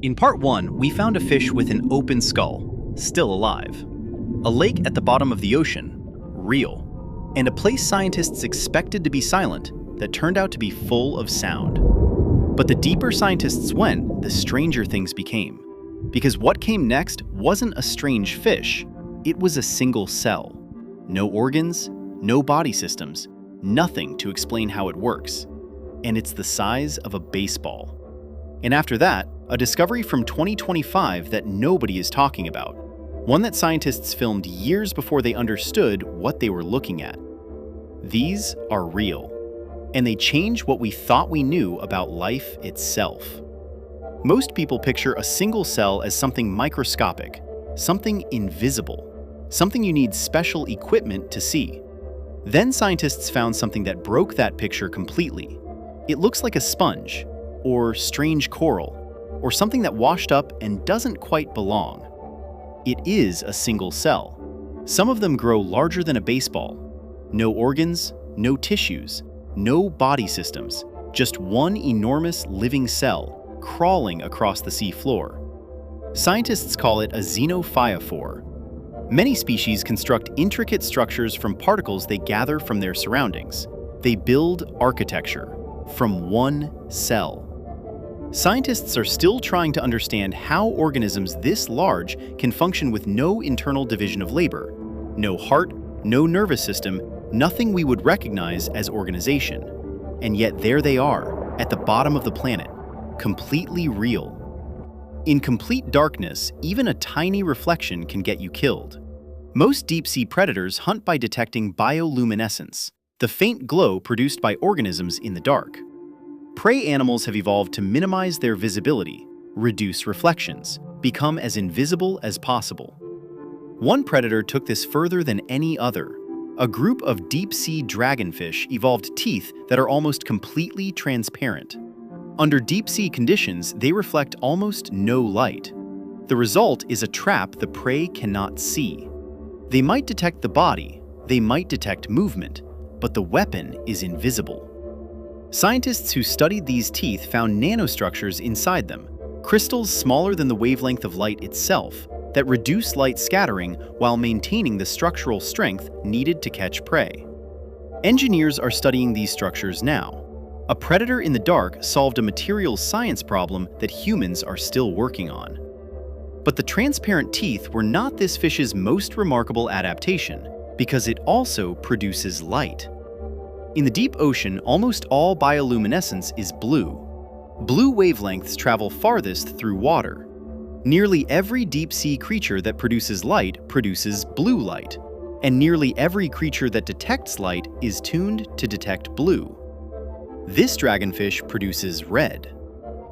In part 1, we found a fish with an open skull, still alive. A lake at the bottom of the ocean, real. And a place scientists expected to be silent that turned out to be full of sound. But the deeper scientists went, the stranger things became. Because what came next wasn't a strange fish, it was a single cell. No organs, no body systems, nothing to explain how it works. And it's the size of a baseball. And after that, a discovery from 2025 that nobody is talking about. One that scientists filmed years before they understood what they were looking at. These are real. And they change what we thought we knew about life itself. Most people picture a single cell as something microscopic, something invisible, something you need special equipment to see. Then scientists found something that broke that picture completely. It looks like a sponge, or strange coral, or something that washed up and doesn't quite belong. It is a single cell. Some of them grow larger than a baseball. No organs, no tissues, no body systems, just one enormous living cell crawling across the sea floor. Scientists call it a xenophyophore. Many species construct intricate structures from particles they gather from their surroundings. They build architecture from one cell. Scientists are still trying to understand how organisms this large can function with no internal division of labor, no heart, no nervous system, nothing we would recognize as organization. And yet there they are, at the bottom of the planet, completely real. In complete darkness, even a tiny reflection can get you killed. Most deep-sea predators hunt by detecting bioluminescence, the faint glow produced by organisms in the dark. Prey animals have evolved to minimize their visibility, reduce reflections, become as invisible as possible. One predator took this further than any other. A group of deep-sea dragonfish evolved teeth that are almost completely transparent. Under deep-sea conditions, they reflect almost no light. The result is a trap the prey cannot see. They might detect the body, they might detect movement, but the weapon is invisible. Scientists who studied these teeth found nanostructures inside them, crystals smaller than the wavelength of light itself, that reduce light scattering while maintaining the structural strength needed to catch prey. Engineers are studying these structures now. A predator in the dark solved a materials science problem that humans are still working on. But the transparent teeth were not this fish's most remarkable adaptation, because it also produces light. In the deep ocean, almost all bioluminescence is blue. Blue wavelengths travel farthest through water. Nearly every deep-sea creature that produces light produces blue light, and nearly every creature that detects light is tuned to detect blue. This dragonfish produces red.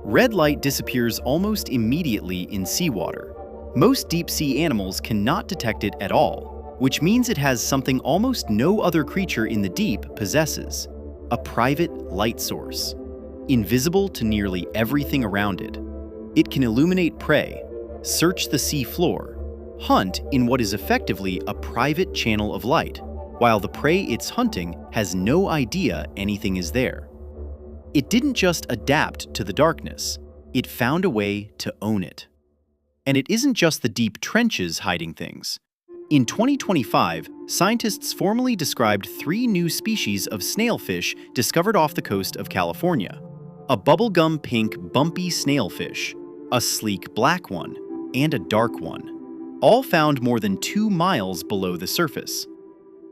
Red light disappears almost immediately in seawater. Most deep-sea animals cannot detect it at all, which means it has something almost no other creature in the deep possesses: a private light source. Invisible to nearly everything around it. It can illuminate prey, search the sea floor, hunt in what is effectively a private channel of light, while the prey it's hunting has no idea anything is there. It didn't just adapt to the darkness, it found a way to own it. And it isn't just the deep trenches hiding things. In 2025, scientists formally described 3 new species of snailfish discovered off the coast of California. A bubblegum pink bumpy snailfish, a sleek black one, and a dark one, all found more than 2 miles below the surface.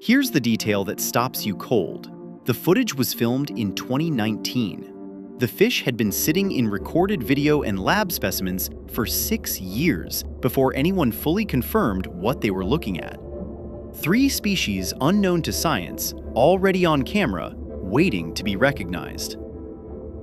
Here's the detail that stops you cold. The footage was filmed in 2019. The fish had been sitting in recorded video and lab specimens for 6 years before anyone fully confirmed what they were looking at. 3 species unknown to science, already on camera, waiting to be recognized.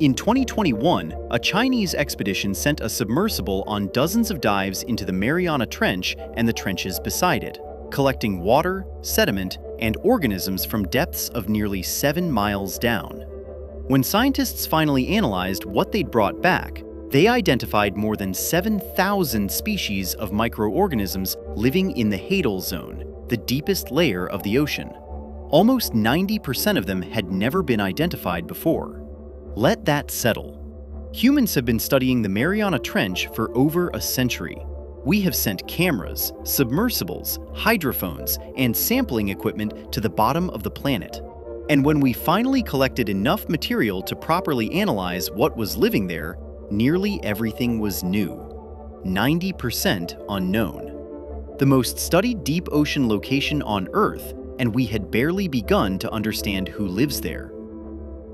In 2021, a Chinese expedition sent a submersible on dozens of dives into the Mariana Trench and the trenches beside it, collecting water, sediment, and organisms from depths of nearly 7 miles down. When scientists finally analyzed what they'd brought back, they identified more than 7,000 species of microorganisms living in the Hadal Zone, the deepest layer of the ocean. Almost 90% of them had never been identified before. Let that settle. Humans have been studying the Mariana Trench for over a century. We have sent cameras, submersibles, hydrophones, and sampling equipment to the bottom of the planet. And when we finally collected enough material to properly analyze what was living there, nearly everything was new. 90% unknown. The most studied deep ocean location on Earth, and we had barely begun to understand who lives there.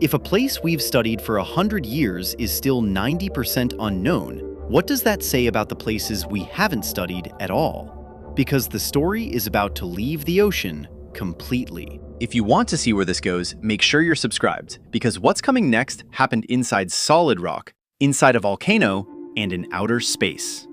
If a place we've studied for 100 years is still 90% unknown, what does that say about the places we haven't studied at all? Because the story is about to leave the ocean completely. If you want to see where this goes, make sure you're subscribed, because what's coming next happened inside solid rock, inside a volcano, and in outer space.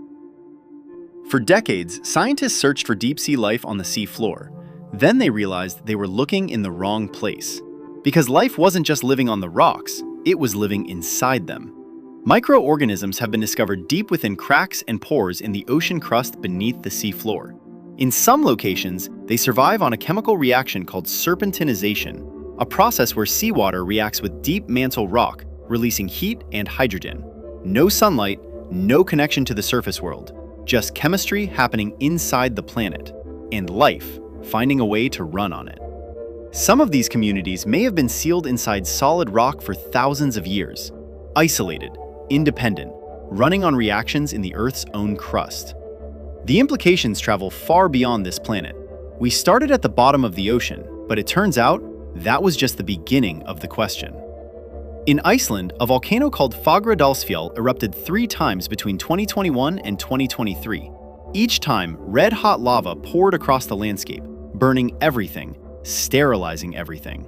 For decades, scientists searched for deep-sea life on the sea floor. Then they realized they were looking in the wrong place. Because life wasn't just living on the rocks, it was living inside them. Microorganisms have been discovered deep within cracks and pores in the ocean crust beneath the sea floor. In some locations, they survive on a chemical reaction called serpentinization, a process where seawater reacts with deep mantle rock, releasing heat and hydrogen. No sunlight, no connection to the surface world, just chemistry happening inside the planet, and life finding a way to run on it. Some of these communities may have been sealed inside solid rock for thousands of years, isolated, independent, running on reactions in the Earth's own crust. The implications travel far beyond this planet. We started at the bottom of the ocean, but it turns out that was just the beginning of the question. In Iceland, a volcano called Fagradalsfjall erupted 3 times between 2021 and 2023. Each time, red-hot lava poured across the landscape, burning everything, sterilizing everything.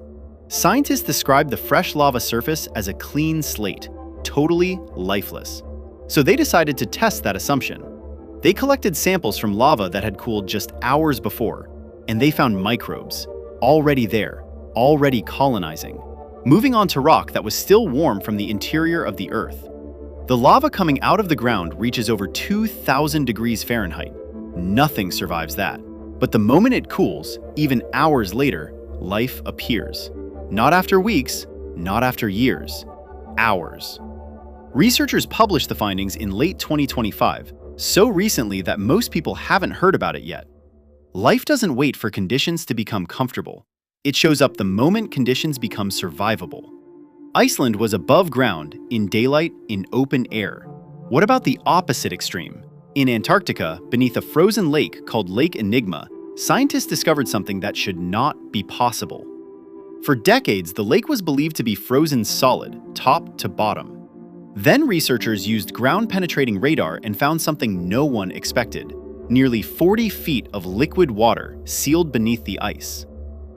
Scientists describe the fresh lava surface as a clean slate, totally lifeless. So they decided to test that assumption. They collected samples from lava that had cooled just hours before, and they found microbes, already there, already colonizing, moving onto rock that was still warm from the interior of the Earth. The lava coming out of the ground reaches over 2,000 degrees Fahrenheit. Nothing survives that. But the moment it cools, even hours later, life appears. Not after weeks, not after years, hours. Researchers published the findings in late 2025, so recently that most people haven't heard about it yet. Life doesn't wait for conditions to become comfortable. It shows up the moment conditions become survivable. Iceland was above ground, in daylight, in open air. What about the opposite extreme? In Antarctica, beneath a frozen lake called Lake Enigma, scientists discovered something that should not be possible. For decades, the lake was believed to be frozen solid, top to bottom. Then researchers used ground-penetrating radar and found something no one expected: nearly 40 feet of liquid water sealed beneath the ice.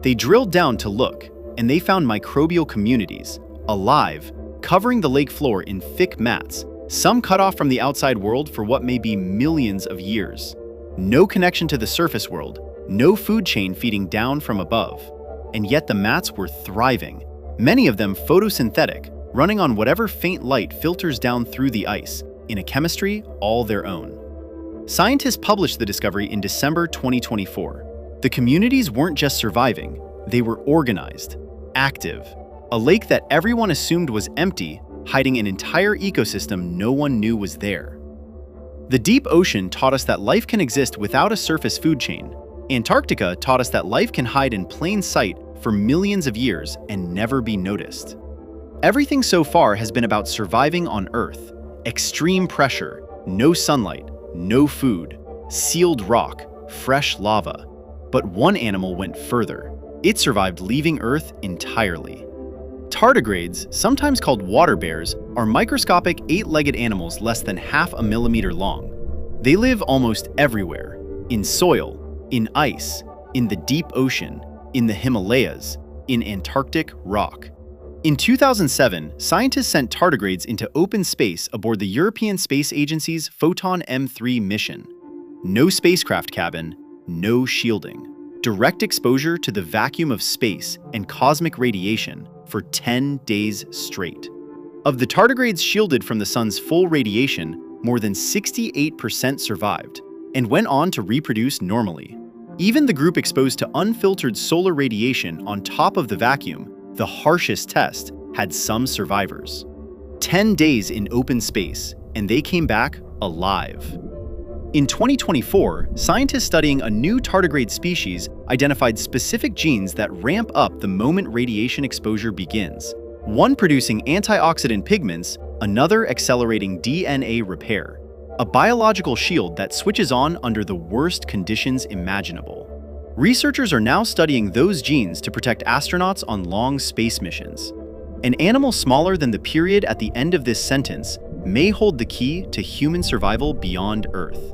They drilled down to look, and they found microbial communities, alive, covering the lake floor in thick mats, some cut off from the outside world for what may be millions of years. No connection to the surface world, no food chain feeding down from above. And yet the mats were thriving, many of them photosynthetic, running on whatever faint light filters down through the ice, in a chemistry all their own. Scientists published the discovery in December 2024. The communities weren't just surviving, they were organized, active. A lake that everyone assumed was empty, hiding an entire ecosystem no one knew was there. The deep ocean taught us that life can exist without a surface food chain. Antarctica taught us that life can hide in plain sight for millions of years and never be noticed. Everything so far has been about surviving on Earth. Extreme pressure, no sunlight, no food, sealed rock, fresh lava. But one animal went further. It survived leaving Earth entirely. Tardigrades, sometimes called water bears, are microscopic 8-legged animals less than half a millimeter long. They live almost everywhere: in soil, in ice, in the deep ocean, in the Himalayas, in Antarctic rock. In 2007, scientists sent tardigrades into open space aboard the European Space Agency's Photon M3 mission. No spacecraft cabin, no shielding. Direct exposure to the vacuum of space and cosmic radiation for 10 days straight. Of the tardigrades shielded from the sun's full radiation, more than 68% survived and went on to reproduce normally. Even the group exposed to unfiltered solar radiation on top of the vacuum, the harshest test, had some survivors. 10 days in open space, and they came back alive. In 2024, scientists studying a new tardigrade species identified specific genes that ramp up the moment radiation exposure begins, one producing antioxidant pigments, another accelerating DNA repair, a biological shield that switches on under the worst conditions imaginable. Researchers are now studying those genes to protect astronauts on long space missions. An animal smaller than the period at the end of this sentence may hold the key to human survival beyond Earth.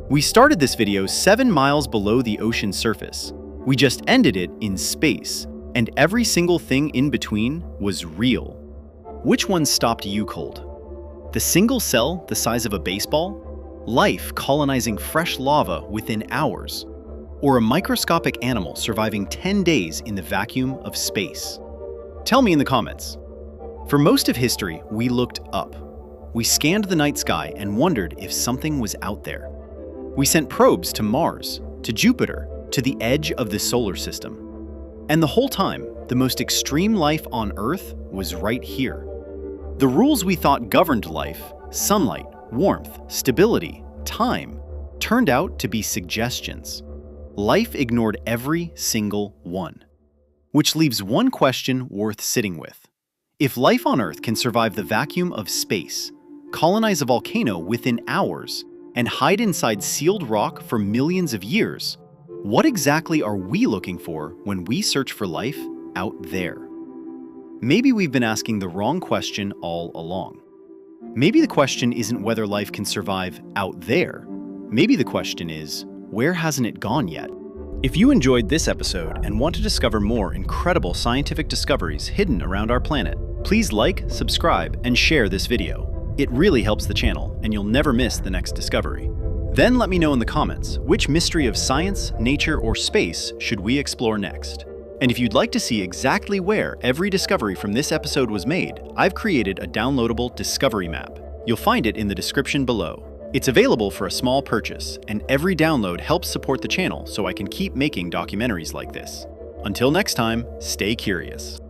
We started this video 7 miles below the ocean surface. We just ended it in space, and every single thing in between was real. Which one stopped you cold? The single cell the size of a baseball? Life colonizing fresh lava within hours? Or a microscopic animal surviving 10 days in the vacuum of space? Tell me in the comments. For most of history, we looked up. We scanned the night sky and wondered if something was out there. We sent probes to Mars, to Jupiter, to the edge of the solar system. And the whole time, the most extreme life on Earth was right here. The rules we thought governed life, sunlight, warmth, stability, time, turned out to be suggestions. Life ignored every single one. Which leaves one question worth sitting with. If life on Earth can survive the vacuum of space, colonize a volcano within hours, and hide inside sealed rock for millions of years, what exactly are we looking for when we search for life out there? Maybe we've been asking the wrong question all along. Maybe the question isn't whether life can survive out there. Maybe the question is, where hasn't it gone yet? If you enjoyed this episode and want to discover more incredible scientific discoveries hidden around our planet, please like, subscribe, and share this video. It really helps the channel, and you'll never miss the next discovery. Then let me know in the comments which mystery of science, nature, or space should we explore next. And if you'd like to see exactly where every discovery from this episode was made, I've created a downloadable discovery map. You'll find it in the description below. It's available for a small purchase, and every download helps support the channel so I can keep making documentaries like this. Until next time, stay curious.